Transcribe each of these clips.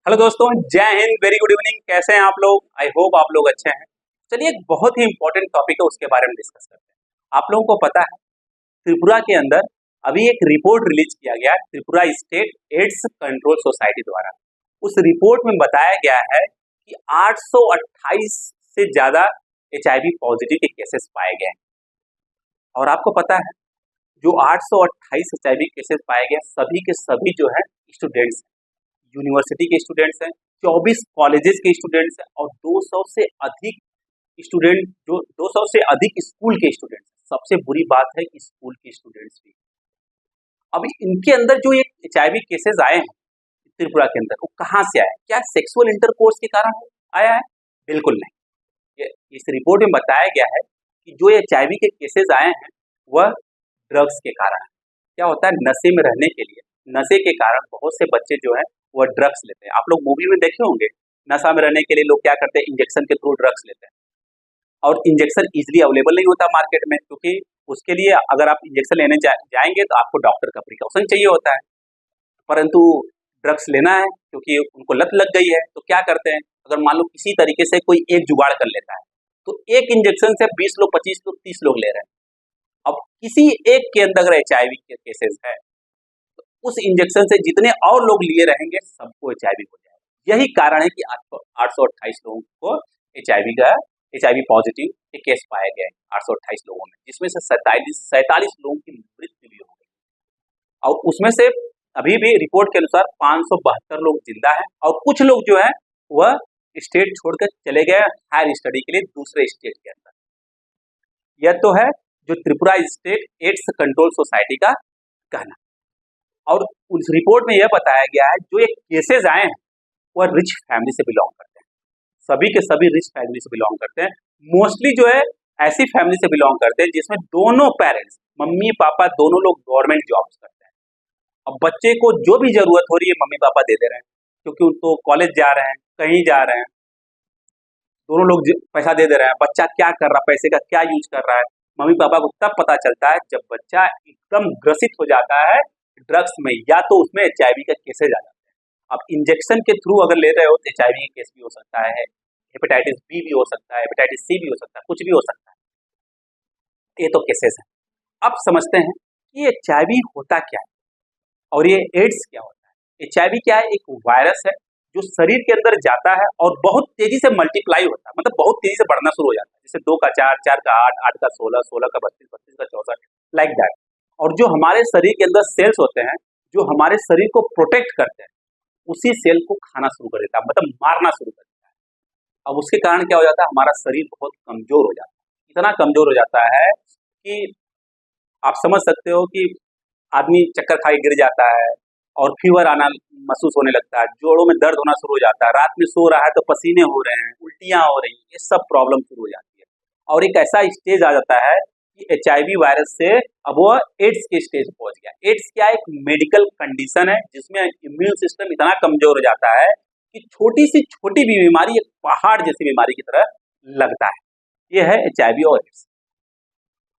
Hello दोस्तों, जय Hind, very good evening. कैसे हैं आप लोग? आई होप आप लोग अच्छे हैं। चलिए, एक बहुत ही इंपॉर्टेंट टॉपिक है, उसके बारे में डिस्कस करते हैं। आप लोगों को पता है, त्रिपुरा के अंदर अभी एक रिपोर्ट रिलीज किया गया है Tripura state AIDS control society द्वारा। उस रिपोर्ट में बताया गया है कि 828 से ज्यादा एचआईवी पॉजिटिव के केसेस पाए गए हैं। और आपको पता है, जो 828 एचआईवी केसेस पाए गए, सभी के सभी जो है स्टूडेंट्स, यूनिवर्सिटी के स्टूडेंट्स हैं, 24 कॉलेजेस के स्टूडेंट्स हैं और 200 से अधिक स्टूडेंट, जो 200 से अधिक स्कूल के स्टूडेंट्स हैं। सबसे बुरी बात है कि स्कूल के स्टूडेंट्स भी। अभी इनके अंदर जो एक एचआईवी केसेस आए हैं त्रिपुरा के अंदर, वो कहाँ से आए? क्या सेक्सुअल इंटरकोर्स के कारण आया है? बिल्कुल नहीं। इस रिपोर्ट में बताया गया है कि जो एचआईवी के केसेस आए हैं वह ड्रग्स के कारण है। क्या होता है, नशे में रहने के लिए, नशे के कारण बहुत से बच्चे जो है वह ड्रग्स लेते हैं। आप लोग मूवी में देखे होंगे, नशा में रहने के लिए लोग क्या करते हैं, इंजेक्शन के थ्रू ड्रग्स लेते हैं। और इंजेक्शन इजीली अवेलेबल नहीं होता मार्केट में, क्योंकि उसके लिए अगर आप इंजेक्शन लेने जाएंगे तो आपको डॉक्टर का प्रिकॉशन चाहिए होता है। परंतु ड्रग्स लेना है क्योंकि उनको लत लग गई है, तो क्या करते हैं, अगर मान लो किसी तरीके से कोई एक जुगाड़ कर लेता है, तो एक इंजेक्शन से 20 लोग, 25 लोग, 30 लोग ले रहे हैं। अब किसी एक के अंदर अगर एचआईवी के केसेस है, तो उस इंजेक्शन से जितने और लोग लिए रहेंगे, सबको एचआईवी हो जाएगा। यही कारण है कि 828 लोगों को एचआईवी पॉजिटिव के केस पाए गए 828 लोगों में, जिसमें से 47 लोगों की मृत्यु भी हो गई। और उसमें से अभी भी रिपोर्ट के अनुसार 572 लोग जिंदा हैं और कुछ लोग जो है वह स्टेट छोड़कर चले गए हायर स्टडी के लिए दूसरे स्टेट के अंदर। यह तो है जो Tripura state AIDS control society का कहना। और उस रिपोर्ट में यह बताया गया है जो ये केसेस आए हैं वह रिच फैमिली से बिलोंग करते हैं। सभी के सभी रिच फैमिली से बिलोंग करते हैं। मोस्टली जो है ऐसी फैमिली से बिलोंग करते हैं जिसमें दोनों पेरेंट्स, मम्मी पापा दोनों लोग गवर्नमेंट जॉब्स करते हैं। अब बच्चे को जो भी जरूरत हो रही है मम्मी पापा दे दे रहे हैं, क्योंकि उनको कॉलेज जा रहे हैं, कहीं जा रहे हैं, दोनों लोग पैसा दे दे रहे हैं। बच्चा क्या कर रहा है, पैसे का क्या यूज कर रहा है, मम्मी पापा को तब पता चलता है जब बच्चा एकदम ग्रसित हो जाता है ड्रग्स में, या तो उसमें एचआईवी का केसेज आ जाता है। अब इंजेक्शन के थ्रू अगर ले रहे हो तो एचआईवी का केस भी हो सकता है, हेपेटाइटिस बी भी हो सकता है, हेपेटाइटिस सी भी हो सकता है, कुछ भी हो सकता है। ये तो केसेस है। अब समझते हैं कि एचआईवी होता क्या है और ये एड्स क्या होता है। एचआईवी क्या है? एक वायरस है जो शरीर के अंदर जाता है और बहुत तेजी से मल्टीप्लाई होता है, मतलब बहुत तेजी से बढ़ना शुरू हो जाता है। जैसे 2 का 4, 4 का 8, 8 का 16, 16 का 32, 32 का 64, लाइक दैट। और जो हमारे शरीर के अंदर सेल्स होते हैं, जो हमारे शरीर को प्रोटेक्ट करते हैं, उसी सेल को खाना शुरू कर देता है, मतलब मारना शुरू कर देता है। अब उसके कारण क्या हो जाता है, हमारा शरीर बहुत कमजोर हो जाता है। इतना कमजोर हो जाता है कि आप समझ सकते हो कि आदमी चक्कर खा के गिर जाता है और फीवर आना महसूस होने लगता है, जोड़ों में दर्द होना शुरू हो जाता है, रात में सो रहा है तो पसीने हो रहे हैं, उल्टियां हो रही हैं, ये सब प्रॉब्लम शुरू हो जाती है। और एक ऐसा स्टेज आ जाता है कि एचआईवी वायरस से अब वो एड्स के स्टेज पहुंच गया। एड्स क्या, एक मेडिकल कंडीशन है जिसमें इम्यून सिस्टम इतना कमजोर हो जाता है कि छोटी सी छोटी भी बीमारी एक पहाड़ जैसी बीमारी की तरह लगता है। यह है एचआईवी और एड्स।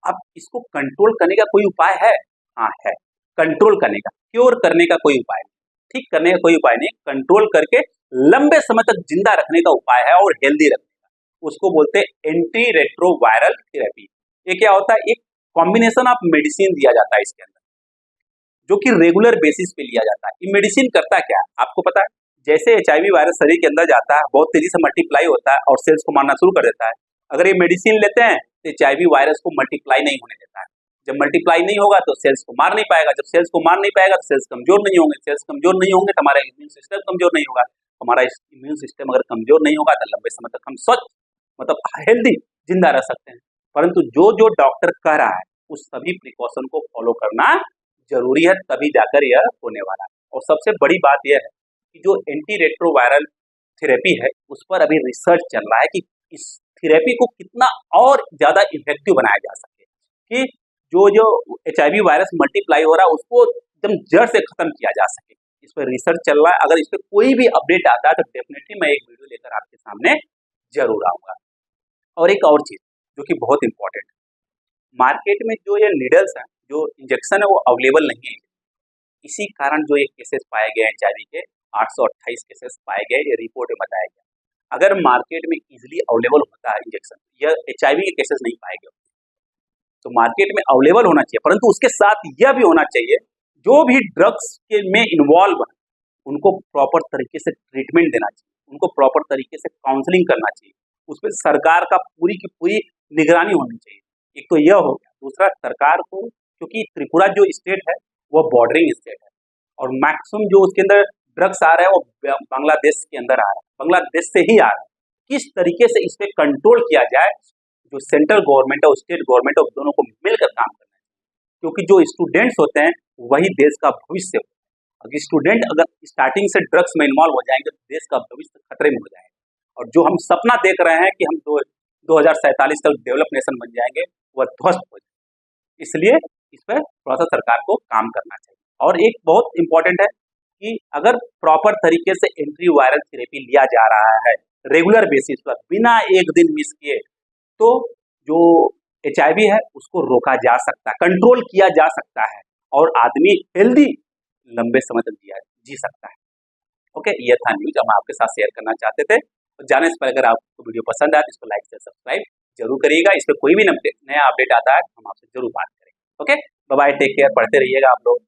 अब इसको कंट्रोल करने का कोई उपाय है? हाँ है। कंट्रोल करने का, क्योर करने का कोई उपाय नहीं, ठीक करने का कोई उपाय नहीं, कंट्रोल करके लंबे समय तक जिंदा रखने का उपाय है और हेल्दी रखने का। उसको बोलते हैं एंटी रेट्रोवायरल थेरेपी। ये क्या होता है, एक कॉम्बिनेशन ऑफ मेडिसिन दिया जाता है इसके अंदर, जो कि रेगुलर बेसिस पे लिया जाता है। ये मेडिसिन करता क्या है आपको पता है? जैसे एचआईवी वायरस शरीर के अंदर जाता है, बहुत तेजी से मल्टीप्लाई होता है और सेल्स को मारना शुरू कर देता है। अगर ये मेडिसिन लेते हैं तो एचआईवी वायरस को मल्टीप्लाई नहीं होने देता है। जब मल्टीप्लाई नहीं होगा तो सेल्स को मार नहीं पाएगा, जब सेल्स को मार नहीं पाएगा तो सेल्स कमजोर नहीं होंगे, सेल्स कमजोर नहीं होंगे तो हमारा इम्यून सिस्टम कमजोर नहीं होगा। हमारा इम्यून सिस्टम अगर कमजोर नहीं होगा तो लंबे समय तक हम स्वस्थ, मतलब हेल्दी जिंदा रह सकते हैं। परंतु जो जो डॉक्टर कह रहा है उस सभी प्रिकॉशन को फॉलो करना जरूरी है, तभी जाकर यह होने वाला है। और सबसे बड़ी बात यह है कि जो एंटी रेट्रोवायरल थेरेपी है उस पर अभी रिसर्च चल रहा है कि इस थेरेपी को कितना और ज्यादा इफेक्टिव बनाया जा सके, कि जो जो एचआईवी वायरस मल्टीप्लाई हो रहा है उसको एकदम जड़ से खत्म किया जा सके। इस पर रिसर्च चल रहा है। अगर इस पर कोई भी अपडेट आता है तो डेफिनेटली मैं एक वीडियो लेकर आपके सामने जरूर आऊंगा। और एक और चीज जो कि बहुत इंपॉर्टेंट है, मार्केट में जो ये नीडल्स हैं, जो इंजेक्शन है वो अवेलेबल नहीं है। इसी कारण जो ये केसेस पाए गए हैं एचआईवी के, 828 केसेस पाए गए, ये रिपोर्ट में बताया गया। अगर मार्केट में इजीली अवेलेबल होता है इंजेक्शन, यह HIV के केसेस नहीं पाए गए, तो मार्केट में अवेलेबल होना चाहिए, परंतु उसके साथ यह भी होना चाहिए जो भी ड्रग्स के में इन्वॉल्व है उनको प्रॉपर तरीके से ट्रीटमेंट देना चाहिए, उनको प्रॉपर तरीके से काउंसलिंग करना चाहिए, उसमें सरकार का पूरी की पूरी निगरानी होनी चाहिए। एक तो यह हो गया। दूसरा, सरकार को, क्योंकि त्रिपुरा जो स्टेट है वो बॉर्डरिंग स्टेट है और मैक्सिमम जो उसके अंदर ड्रग्स आ रहा है वो बांग्लादेश के अंदर आ रहा है, बांग्लादेश से ही आ रहा है। किस तरीके से इस पर कंट्रोल किया जाए, जो सेंट्रल गवर्नमेंट और स्टेट गवर्नमेंट और दोनों को मिलकर काम करना है, क्योंकि जो स्टूडेंट्स होते हैं वही देश का भविष्य होता है। अगर स्टूडेंट अगर स्टार्टिंग से ड्रग्स में इन्वॉल्व हो जाएंगे तो देश का भविष्य खतरे में हो जाएगा, और जो हम सपना देख रहे हैं कि हम 2047 तक डेवलप नेशन बन जाएंगे, वह ध्वस्त हो जाएगा। इसलिए इस पर थोड़ा सा सरकार को काम करना चाहिए। और एक बहुत इंपॉर्टेंट है कि अगर प्रॉपर तरीके से एंट्री वायरल थेरेपी लिया जा रहा है रेगुलर बेसिस पर बिना एक दिन मिस किए, तो जो HIV है उसको रोका जा सकता है, कंट्रोल किया जा सकता है और आदमी हेल्दी लंबे समय तक जी सकता है। ओके, ये था न्यूज हम आपके साथ शेयर करना चाहते थे। तो जाने से पहले अगर आपको वीडियो पसंद आए तो इसको लाइक से सब्सक्राइब जरूर करिएगा। इस पर कोई भी नया अपडेट आता है हम आपसे जरूर बात करेंगे। Okay, bye bye, take care, पढ़ते रहिएगा आप लोग।